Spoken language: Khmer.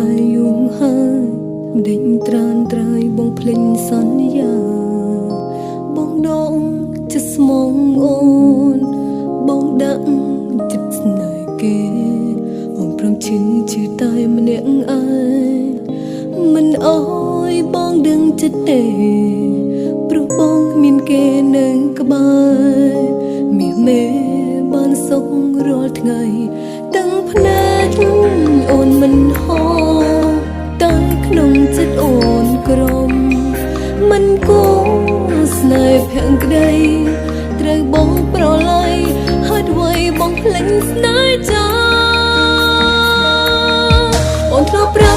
ហើយយូរហើយដេញត្រានត្រើយបងភ្លេចសន្យាបងដងចិត្តស្មងអូនបងដាក់ចិត្តស្នេហ៍គេបងព្រមឈឺតែម្នាក់ឯងមិនអើយបងដឹងចិត្តទេព្រោះបងមានគេនៅក្បែរមានមេបានសុខរាល់ថ្ងៃទាំងភ្នែកអូនមិនហោតែក្នុងចិត្តអូនក្រំមិនគួរស្នេហ៍ភាំងក្តីត្រូវបងប្រឡ័យហើយអ្វីបងភ្លេចស្នេហ៍ចាអូនធ្លាប់